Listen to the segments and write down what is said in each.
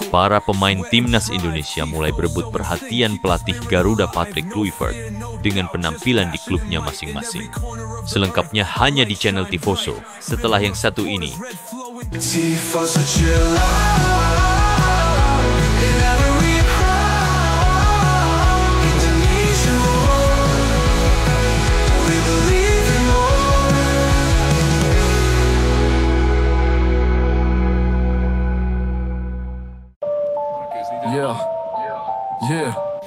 Para pemain timnas Indonesia mulai berebut perhatian pelatih Garuda Patrick Kluivert dengan penampilan di klubnya masing-masing. Selengkapnya hanya di channel Tifoso setelah yang satu ini.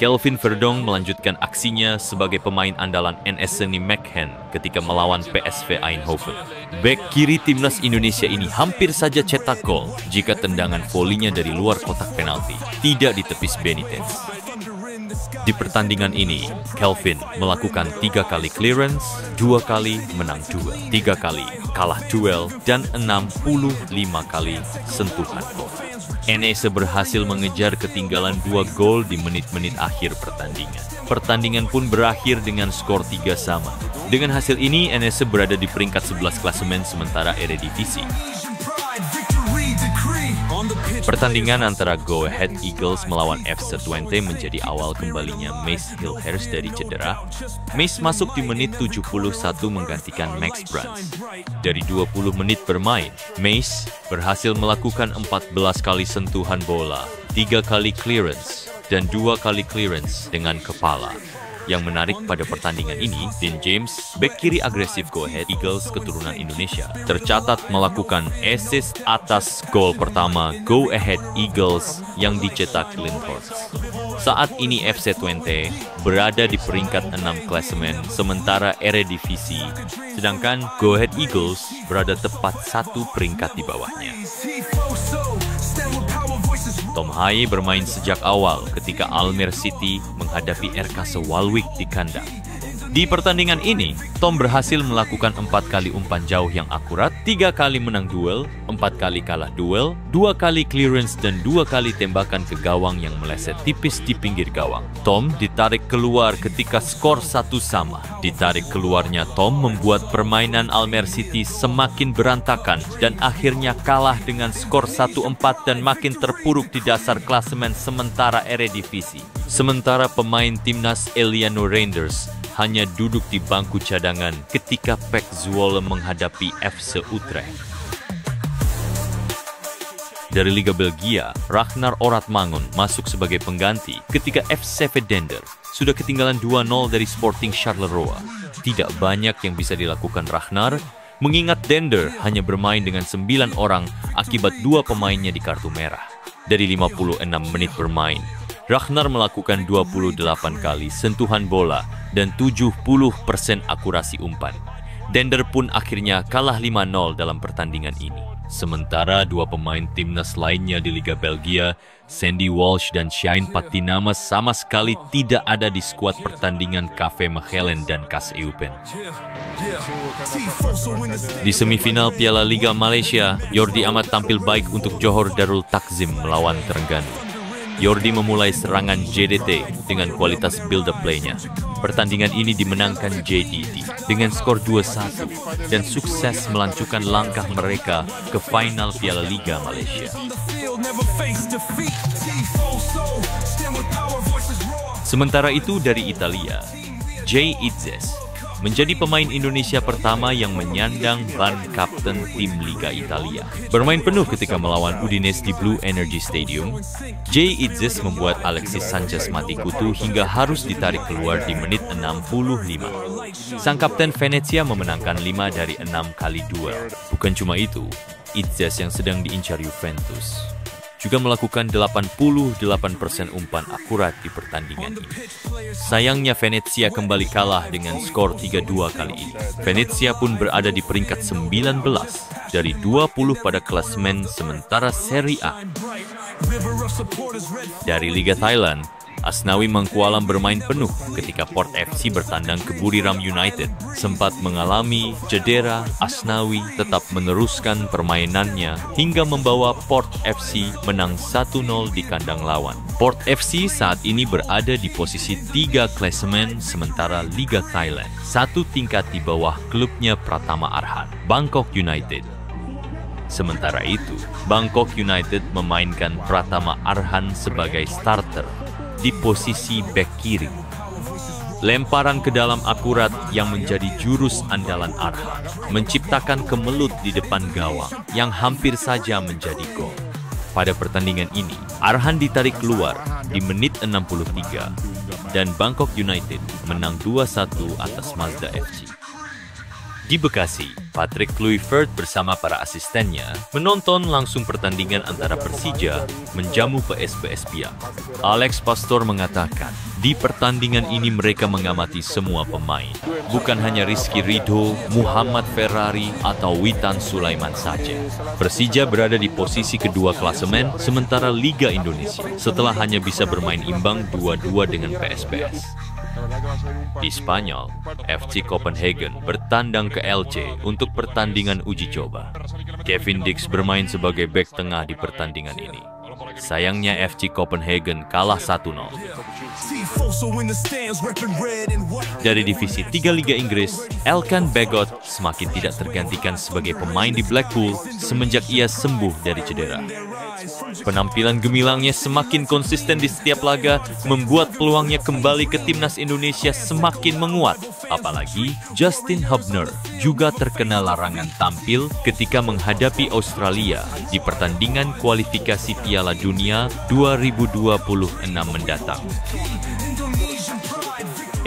Kelvin Verdong melanjutkan aksinya sebagai pemain andalan NS Seni Mekhen ketika melawan PSV Eindhoven. Bek kiri timnas Indonesia ini hampir saja cetak gol jika tendangan volinya dari luar kotak penalti tidak ditepis Benitez. Di pertandingan ini, Kelvin melakukan 3 kali clearance, 2 kali menang 2, 3 kali kalah duel, dan 65 kali sentuhan gol. NS berhasil mengejar ketinggalan 2 gol di menit-menit akhir pertandingan. Pertandingan pun berakhir dengan skor 3 sama. Dengan hasil ini, NS berada di peringkat 11 klasemen sementara Eredivisie. Pertandingan antara Go Ahead Eagles melawan FC Twente menjadi awal kembalinya Mace Hilhers dari cedera. Mace masuk di menit 71 menggantikan Max Bruns. Dari 20 menit bermain, Mace berhasil melakukan 14 kali sentuhan bola, 3 kali clearance, dan 2 kali clearance dengan kepala. Yang menarik pada pertandingan ini, Dean James, bek kiri agresif Go Ahead Eagles keturunan Indonesia, tercatat melakukan assist atas gol pertama Go Ahead Eagles yang dicetak Lindhorst. Saat ini FC Twente berada di peringkat 6 klasemen sementara Eredivisie, sedangkan Go Ahead Eagles berada tepat 1 peringkat di bawahnya. Tom Haye bermain sejak awal ketika Almere City menghadapi RKC Waalwijk di kandang. Di pertandingan ini, Tom berhasil melakukan 4 kali umpan jauh yang akurat, 3 kali menang duel, 4 kali kalah duel, 2 kali clearance, dan 2 kali tembakan ke gawang yang meleset tipis di pinggir gawang. Tom ditarik keluar ketika skor 1 sama. Ditarik keluarnya Tom membuat permainan Almere City semakin berantakan dan akhirnya kalah dengan skor 1-4 dan makin terpuruk di dasar klasemen sementara Eredivisie. Sementara pemain timnas Eliano Reinders hanya duduk di bangku cadangan ketika PEC Zwolle menghadapi FC Utrecht. Dari Liga Belgia, Ragnar Oratmangun masuk sebagai pengganti ketika FC Vedender sudah ketinggalan 2-0 dari Sporting Charleroi. Tidak banyak yang bisa dilakukan Ragnar, mengingat Dender hanya bermain dengan 9 orang akibat 2 pemainnya di kartu merah. Dari 56 menit bermain, Ragnar melakukan 28 kali sentuhan bola dan 70% akurasi umpan. Dender pun akhirnya kalah 5-0 dalam pertandingan ini. Sementara 2 pemain timnas lainnya di Liga Belgia, Sandy Walsh dan Shine Patinama sama sekali tidak ada di skuad pertandingan KV Mechelen dan KAS Eupen. Di semifinal Piala Liga Malaysia, Jordi Amat tampil baik untuk Johor Darul Takzim melawan Terengganu. Jordi memulai serangan JDT dengan kualitas build-up play-nya. Pertandingan ini dimenangkan JDT dengan skor 2-1 dan sukses melanjutkan langkah mereka ke final Piala Liga Malaysia. Sementara itu dari Italia, Jay Itzes menjadi pemain Indonesia pertama yang menyandang ban kapten tim Liga Italia. Bermain penuh ketika melawan Udinese di Blue Energy Stadium, Jay Itzes membuat Alexis Sanchez mati kutu hingga harus ditarik keluar di menit 65. Sang kapten Venezia memenangkan 5 dari 6 kali duel. Bukan cuma itu, Itzes yang sedang diincar Juventus juga melakukan 88% umpan akurat di pertandingan ini. Sayangnya Venezia kembali kalah dengan skor 3-2 kali ini. Venezia pun berada di peringkat 19 dari 20 pada klasemen sementara Serie A. Dari Liga Thailand, Asnawi Mangkualam bermain penuh ketika Port FC bertandang ke Buriram United. Sempat mengalami cedera, Asnawi tetap meneruskan permainannya hingga membawa Port FC menang 1-0 di kandang lawan. Port FC saat ini berada di posisi 3 klasemen sementara Liga Thailand, satu tingkat di bawah klubnya Pratama Arhan, Bangkok United. Sementara itu, Bangkok United memainkan Pratama Arhan sebagai starter di posisi bek kiri. Lemparan ke dalam akurat yang menjadi jurus andalan Arhan menciptakan kemelut di depan gawang yang hampir saja menjadi gol. Pada pertandingan ini, Arhan ditarik keluar di menit 63 dan Bangkok United menang 2-1 atas Mazda FC. Di Bekasi, Patrick Kluivert bersama para asistennya menonton langsung pertandingan antara Persija menjamu PSBS Biak. Alex Pastor mengatakan, di pertandingan ini mereka mengamati semua pemain, bukan hanya Rizky Ridho, Muhammad Ferrari, atau Witan Sulaiman saja. Persija berada di posisi kedua klasemen, sementara Liga Indonesia setelah hanya bisa bermain imbang 2-2 dengan PSBS. Di Spanyol, FC Copenhagen bertandang ke LC untuk pertandingan uji coba. Kevin Dix bermain sebagai bek tengah di pertandingan ini. Sayangnya FC Copenhagen kalah 1-0. Dari divisi 3 Liga Inggris, Elkan Bagot semakin tidak tergantikan sebagai pemain di Blackpool semenjak ia sembuh dari cedera. Penampilan gemilangnya semakin konsisten di setiap laga, membuat peluangnya kembali ke timnas Indonesia semakin menguat. Apalagi Justin Hubner juga terkena larangan tampil ketika menghadapi Australia di pertandingan kualifikasi Piala Dunia 2026 mendatang.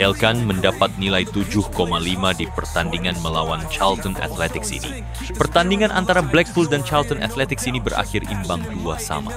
Elkan mendapat nilai 7,5 di pertandingan melawan Charlton Athletics ini. Pertandingan antara Blackpool dan Charlton Athletics ini berakhir imbang 2-2.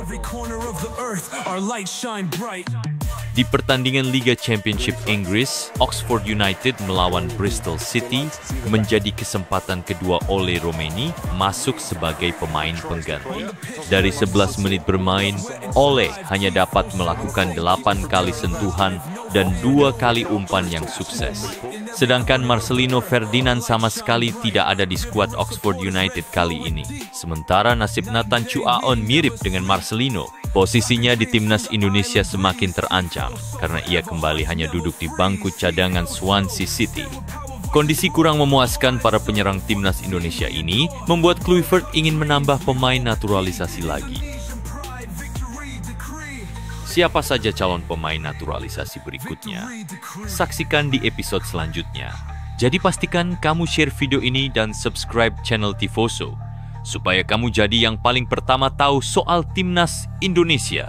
Di pertandingan Liga Championship Inggris, Oxford United melawan Bristol City menjadi kesempatan kedua Ole Romeni masuk sebagai pemain pengganti. Dari 11 menit bermain, Ole hanya dapat melakukan 8 kali sentuhan dan 2 kali umpan yang sukses. Sedangkan Marcelino Ferdinand sama sekali tidak ada di skuad Oxford United kali ini. Sementara nasib Nathan Chuaon mirip dengan Marcelino. Posisinya di timnas Indonesia semakin terancam karena ia kembali hanya duduk di bangku cadangan Swansea City. Kondisi kurang memuaskan para penyerang timnas Indonesia ini membuat Kluivert ingin menambah pemain naturalisasi lagi. Siapa saja calon pemain naturalisasi berikutnya? Saksikan di episode selanjutnya. Jadi pastikan kamu share video ini dan subscribe channel Tifoso supaya kamu jadi yang paling pertama tahu soal timnas Indonesia.